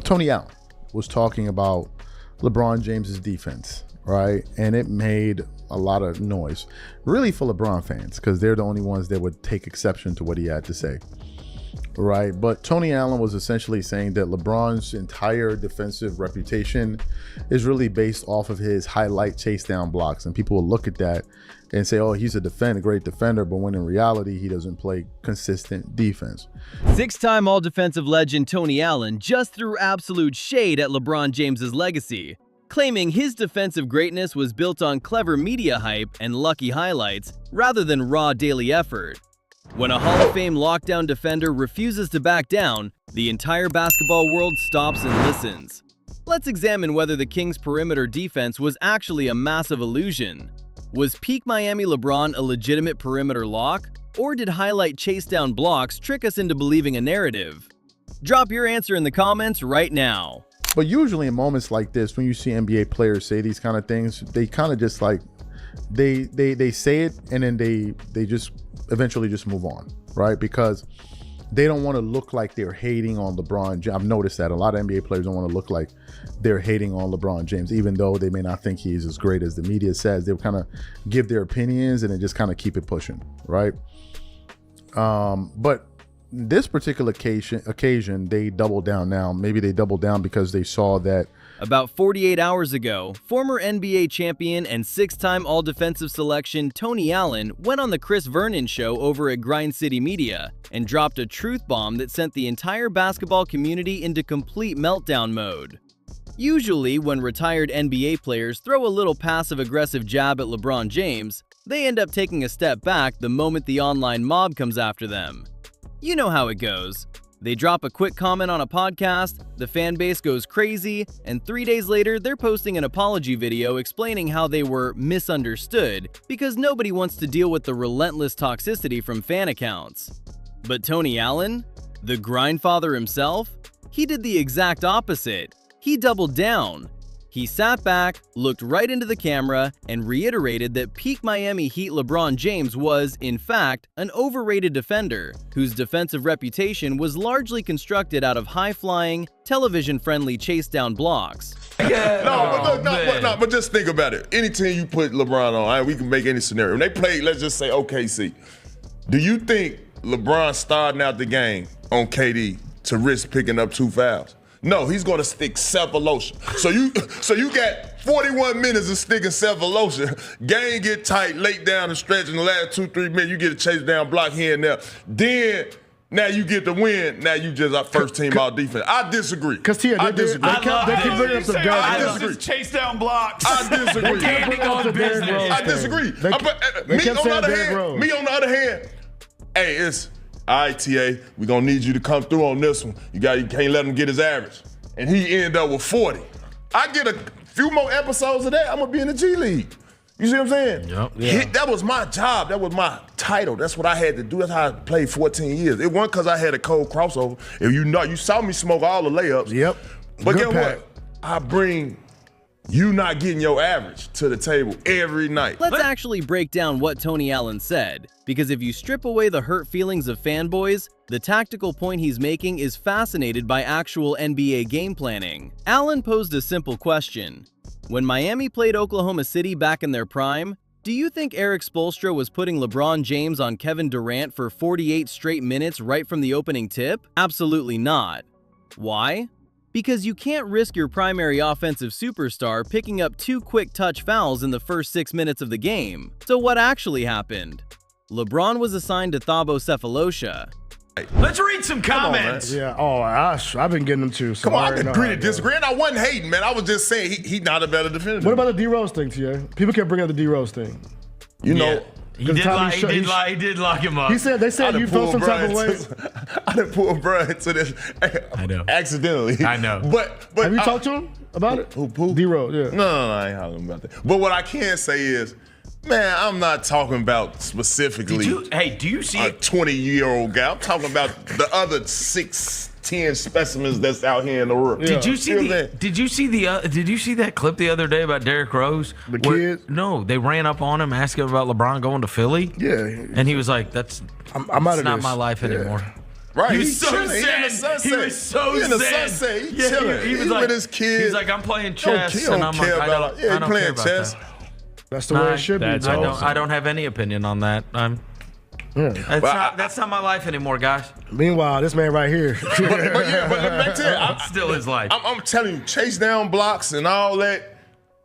Tony Allen was talking about LeBron James's defense, right? And it made a lot of noise, really, for LeBron fans, because they're the only ones that would take exception to what he had to say, right? But Tony Allen was essentially saying that LeBron's entire defensive reputation is really based off of his highlight chase down blocks. And people will look at that and say, oh, he's a great defender, but when in reality, he doesn't play consistent defense. Six-time all-defensive legend Tony Allen just threw absolute shade at LeBron James's legacy, claiming his defensive greatness was built on clever media hype and lucky highlights rather than raw daily effort. When a Hall of Fame lockdown defender refuses to back down, the entire basketball world stops and listens. Let's examine whether the Kings' perimeter defense was actually a massive illusion. Was peak Miami LeBron a legitimate perimeter lock, or did highlight chase down blocks trick us into believing a narrative? Drop your answer in the comments right now. But usually in moments like this, when you see NBA players say these kind of things, they kind of just like, they say it and then they just eventually just move on, right? Because they don't want to look like they're hating on LeBron James. I've noticed that a lot of NBA players don't want to look like they're hating on LeBron James, even though they may not think he's as great as the media says. They'll kind of give their opinions and then just kind of keep it pushing, right? But this particular occasion, they doubled down now. Maybe they doubled down because they saw that about 48 hours ago, former NBA champion and six-time all-defensive selection Tony Allen went on the Chris Vernon show over at Grind City Media and dropped a truth bomb that sent the entire basketball community into complete meltdown mode. Usually, when retired NBA players throw a little passive-aggressive jab at LeBron James, they end up taking a step back the moment the online mob comes after them. You know how it goes. They drop a quick comment on a podcast, the fan base goes crazy, and 3 days later, they're posting an apology video explaining how they were misunderstood because nobody wants to deal with the relentless toxicity from fan accounts. But Tony Allen, the grindfather himself, he did the exact opposite. He doubled down. He sat back, looked right into the camera, and reiterated that peak Miami Heat LeBron James was, in fact, an overrated defender whose defensive reputation was largely constructed out of high-flying, television-friendly chase-down blocks. Yeah. But just think about it. Any team you put LeBron on, we can make any scenario. When they play, let's just say OKC. Do you think LeBron starting out the game on KD to risk picking up 2 fouls? No, he's going to stick Cephalosha. So you got 41 minutes of sticking Cephalosha. Game get tight, late down the stretch in the last 2-3 minutes. You get a chase down block here and there. Then now you get the win. Now you just our first team all defense. I disagree. Because Tia, I disagree. They keep bringing up some guys. I disagree. Chase down blocks. I disagree. I disagree. Me on the other hand, hey, it's. All right, TA, we're going to need you to come through on this one. You can't let him get his average. And he end up with 40. I get a few more episodes of that, I'm going to be in the G League. You see what I'm saying? Yep. Yeah. That was my job. That was my title. That's what I had to do. That's how I played 14 years. It wasn't because I had a cold crossover. If you saw me smoke all the layups. Yep. But guess what? I bring you not getting your average to the table every night. Let's actually break down what Tony Allen said, because if you strip away the hurt feelings of fanboys, the tactical point he's making is fascinated by actual NBA game planning. Allen posed a simple question. When Miami played Oklahoma City back in their prime, do you think Eric Spoelstra was putting LeBron James on Kevin Durant for 48 straight minutes right from the opening tip? Absolutely not. Why? Because you can't risk your primary offensive superstar picking up 2 quick touch fouls in the first 6 minutes of the game. So what actually happened? LeBron was assigned to Thabo Cephalosha. Let's read some comments. Yeah, I've been getting them too. So Come on, I agree to disagree. And I wasn't hating, man. I was just saying he's not a better defender. What about the D-Rose thing, Tia? People kept bringing up the D-Rose thing. You know. He did lock him up. They said you felt some type of way. I done pulled Bryant to this. I know. Accidentally. I know. But have you talked to him about it? Who? D-Rose, yeah. No, I ain't hollering about that. But what I can say is, man, I'm not talking about specifically do you see a 20-year-old guy. I'm talking about the other 6'10" specimens that's out here in the world. Yeah. Did you see that clip the other day about Derrick Rose? The kid? No, they ran up on him asking about LeBron going to Philly. Yeah. And he was like, that's I'm out of not this. my life anymore. Right, He was so chilling. He in the zen. sunset. He was so He in the zen. sunset. He Yeah, chilling. he was He like, with his kids. He's like, I'm playing chess, He don't and I'm care like, about I he don't care playing about chess. that. That's the way it should be. that's bro. awesome. I don't have any opinion on that. That's not my life anymore, guys. Meanwhile, this man right here. But let me tell you, It's still his life. I'm telling you, chase down blocks and all that.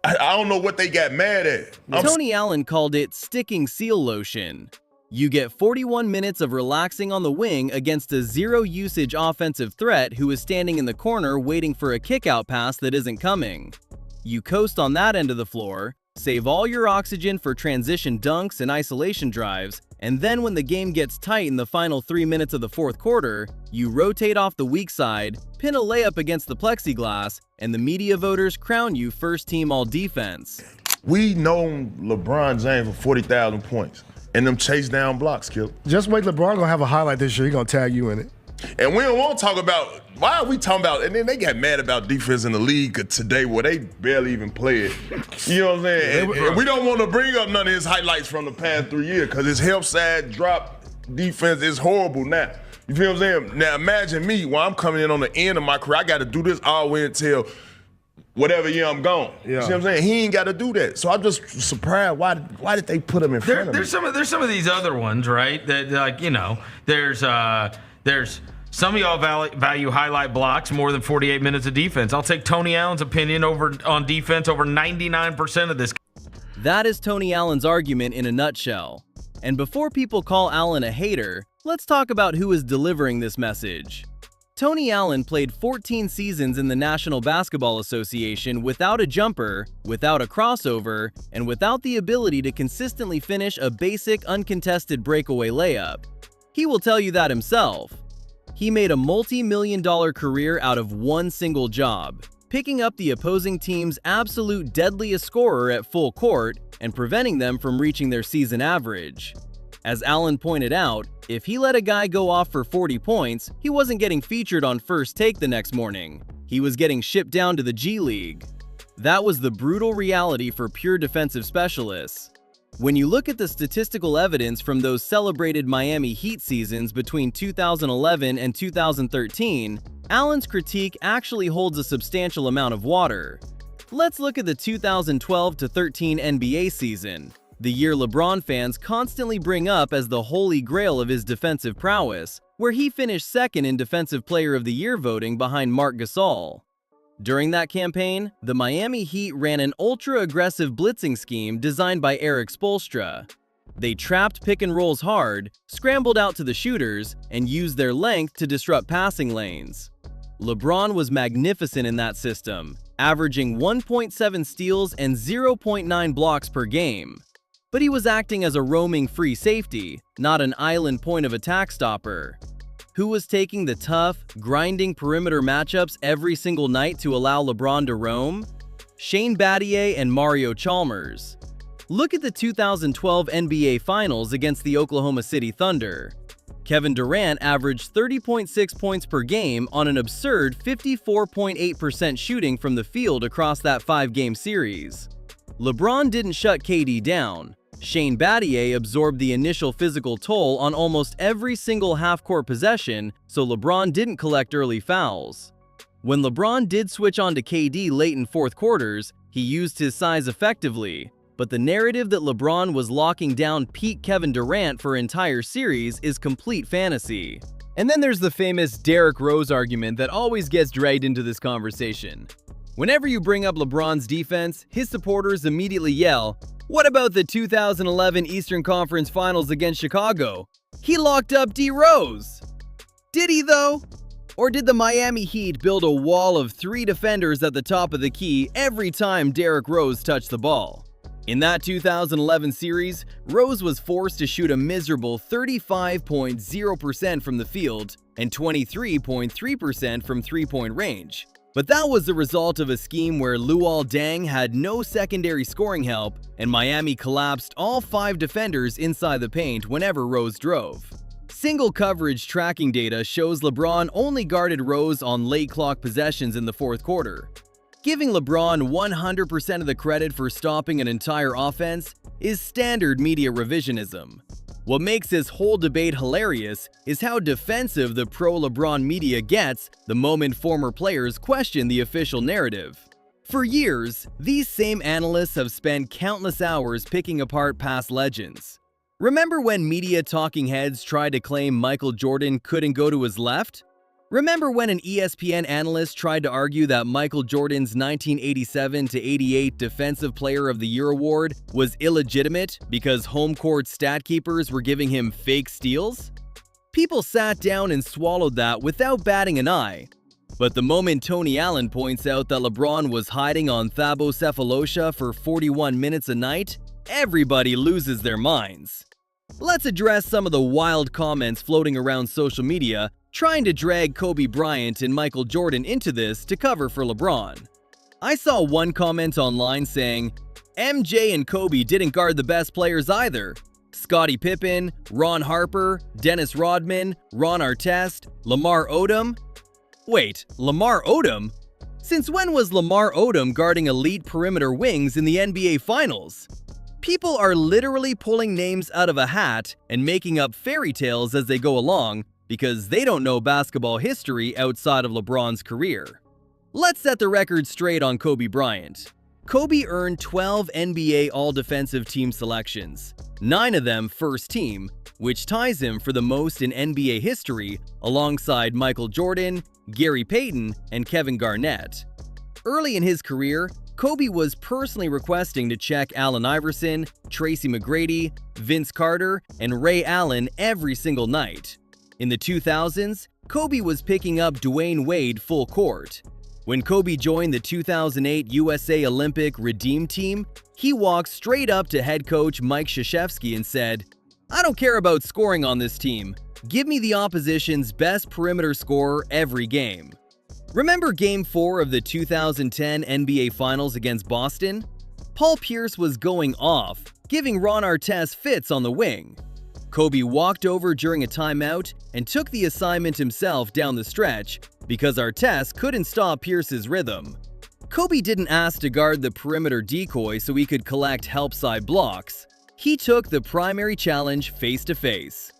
I don't know what they got mad at. Tony Allen called it sticking seal lotion. You get 41 minutes of relaxing on the wing against a zero-usage offensive threat who is standing in the corner waiting for a kick-out pass that isn't coming. You coast on that end of the floor, save all your oxygen for transition dunks and isolation drives, and then when the game gets tight in the final 3 minutes of the fourth quarter, you rotate off the weak side, pin a layup against the plexiglass, and the media voters crown you first team all-defense. We know LeBron James for 40,000 points and them chase down blocks, Kill. Just wait, LeBron gonna have a highlight this year. He gonna tag you in it. And we don't want to talk about, why are we talking about, and then they got mad about defense in the league today where they barely even play it. You know what I'm saying? And we don't want to bring up none of his highlights from the past 3 years because his help side drop defense is horrible now. You feel what I'm saying? Now imagine me, when I'm coming in on the end of my career, I got to do this all the way until whatever year I'm gone. You see what I'm saying? He ain't got to do that. So I'm just surprised, why did they put him in front of me? There's some of these other ones, right? That, like, you know, there's some of y'all value highlight blocks more than 48 minutes of defense. I'll take Tony Allen's opinion on defense over 99% of this. That is Tony Allen's argument in a nutshell. And before people call Allen a hater, let's talk about who is delivering this message. Tony Allen played 14 seasons in the National Basketball Association without a jumper, without a crossover, and without the ability to consistently finish a basic uncontested breakaway layup. He will tell you that himself. He made a multi-million-dollar career out of one single job, picking up the opposing team's absolute deadliest scorer at full court and preventing them from reaching their season average. As Allen pointed out, if he let a guy go off for 40 points, he wasn't getting featured on First Take the next morning. He was getting shipped down to the G League. That was the brutal reality for pure defensive specialists. When you look at the statistical evidence from those celebrated Miami Heat seasons between 2011 and 2013, Allen's critique actually holds a substantial amount of water. Let's look at the 2012-13 NBA season, the year LeBron fans constantly bring up as the holy grail of his defensive prowess, where he finished second in Defensive Player of the Year voting behind Marc Gasol. During that campaign, the Miami Heat ran an ultra-aggressive blitzing scheme designed by Eric Spoelstra. They trapped pick and rolls hard, scrambled out to the shooters, and used their length to disrupt passing lanes. LeBron was magnificent in that system, averaging 1.7 steals and 0.9 blocks per game. But he was acting as a roaming free safety, not an island point of attack stopper. Who was taking the tough, grinding perimeter matchups every single night to allow LeBron to roam? Shane Battier and Mario Chalmers. Look at the 2012 NBA Finals against the Oklahoma City Thunder. Kevin Durant averaged 30.6 points per game on an absurd 54.8% shooting from the field across that 5-game series. LeBron didn't shut KD down. Shane Battier absorbed the initial physical toll on almost every single half-court possession, so LeBron didn't collect early fouls. When LeBron did switch on to KD late in fourth quarters, he used his size effectively, but the narrative that LeBron was locking down peak Kevin Durant for entire series is complete fantasy. And then there's the famous Derrick Rose argument that always gets dragged into this conversation. Whenever you bring up LeBron's defense, his supporters immediately yell, "What about the 2011 Eastern Conference Finals against Chicago? He locked up D. Rose." Did he though? Or did the Miami Heat build a wall of 3 defenders at the top of the key every time Derrick Rose touched the ball? In that 2011 series, Rose was forced to shoot a miserable 35.0% from the field and 23.3% from three-point range. But that was the result of a scheme where Luol Deng had no secondary scoring help, and Miami collapsed all 5 defenders inside the paint whenever Rose drove. Single coverage tracking data shows LeBron only guarded Rose on late clock possessions in the fourth quarter. Giving LeBron 100% of the credit for stopping an entire offense is standard media revisionism. What makes this whole debate hilarious is how defensive the pro-LeBron media gets the moment former players question the official narrative. For years, these same analysts have spent countless hours picking apart past legends. Remember when media talking heads tried to claim Michael Jordan couldn't go to his left? Remember when an ESPN analyst tried to argue that Michael Jordan's 1987-88 Defensive Player of the Year award was illegitimate because home court stat keepers were giving him fake steals? People sat down and swallowed that without batting an eye. But the moment Tony Allen points out that LeBron was hiding on Thabo Cephalosha for 41 minutes a night, everybody loses their minds. Let's address some of the wild comments floating around social media trying to drag Kobe Bryant and Michael Jordan into this to cover for LeBron. I saw one comment online saying, MJ and Kobe didn't guard the best players either. Scottie Pippen, Ron Harper, Dennis Rodman, Ron Artest, Lamar Odom. Wait, Lamar Odom? Since when was Lamar Odom guarding elite perimeter wings in the NBA Finals? People are literally pulling names out of a hat and making up fairy tales as they go along because they don't know basketball history outside of LeBron's career. Let's set the record straight on Kobe Bryant. Kobe earned 12 NBA All-Defensive Team selections, 9 of them first team, which ties him for the most in NBA history alongside Michael Jordan, Gary Payton, and Kevin Garnett. Early in his career, Kobe was personally requesting to check Allen Iverson, Tracy McGrady, Vince Carter, and Ray Allen every single night. In the 2000s, Kobe was picking up Dwayne Wade full court. When Kobe joined the 2008 USA Olympic Redeem Team, he walked straight up to head coach Mike Krzyzewski and said, "I don't care about scoring on this team. Give me the opposition's best perimeter scorer every game." Remember Game 4 of the 2010 NBA Finals against Boston? Paul Pierce was going off, giving Ron Artest fits on the wing. Kobe walked over during a timeout and took the assignment himself down the stretch because Artest couldn't stop Pierce's rhythm. Kobe didn't ask to guard the perimeter decoy so he could collect help side blocks. He took the primary challenge face to face.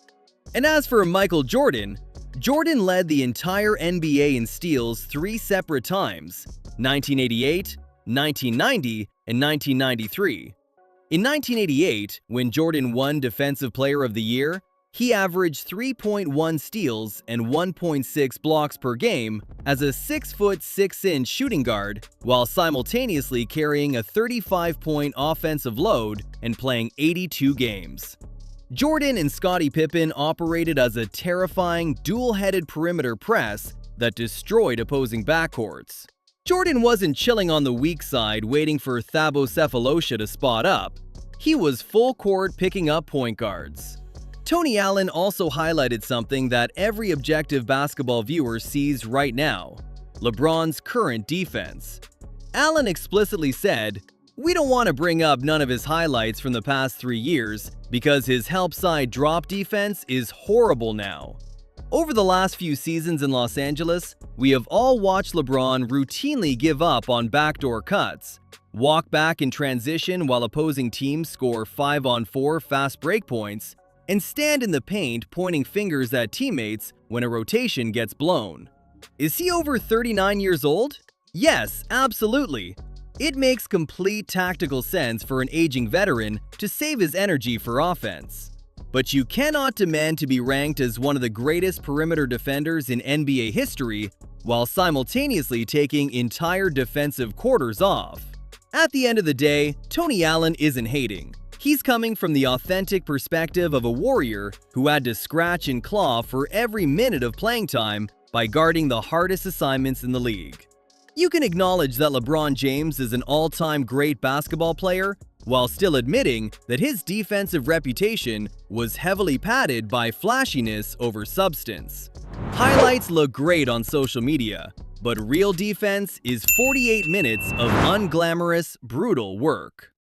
And as for Michael Jordan, Jordan led the entire NBA in steals 3 separate times, 1988, 1990, and 1993. In 1988, when Jordan won Defensive Player of the Year, he averaged 3.1 steals and 1.6 blocks per game as a 6' 6" shooting guard, while simultaneously carrying a 35-point offensive load and playing 82 games. Jordan and Scottie Pippen operated as a terrifying, dual-headed perimeter press that destroyed opposing backcourts. Jordan wasn't chilling on the weak side waiting for Thabo Cephalosha to spot up. He was full court picking up point guards. Tony Allen also highlighted something that every objective basketball viewer sees right now: LeBron's current defense. Allen explicitly said, "We don't want to bring up none of his highlights from the past 3 years because his help side drop defense is horrible now." Over the last few seasons in Los Angeles, we have all watched LeBron routinely give up on backdoor cuts, walk back in transition while opposing teams score 5-on-4 fast break points, and stand in the paint pointing fingers at teammates when a rotation gets blown. Is he over 39 years old? Yes, absolutely. It makes complete tactical sense for an aging veteran to save his energy for offense. But you cannot demand to be ranked as one of the greatest perimeter defenders in NBA history while simultaneously taking entire defensive quarters off. At the end of the day, Tony Allen isn't hating. He's coming from the authentic perspective of a warrior who had to scratch and claw for every minute of playing time by guarding the hardest assignments in the league. You can acknowledge that LeBron James is an all-time great basketball player while still admitting that his defensive reputation was heavily padded by flashiness over substance. Highlights look great on social media, but real defense is 48 minutes of unglamorous, brutal work.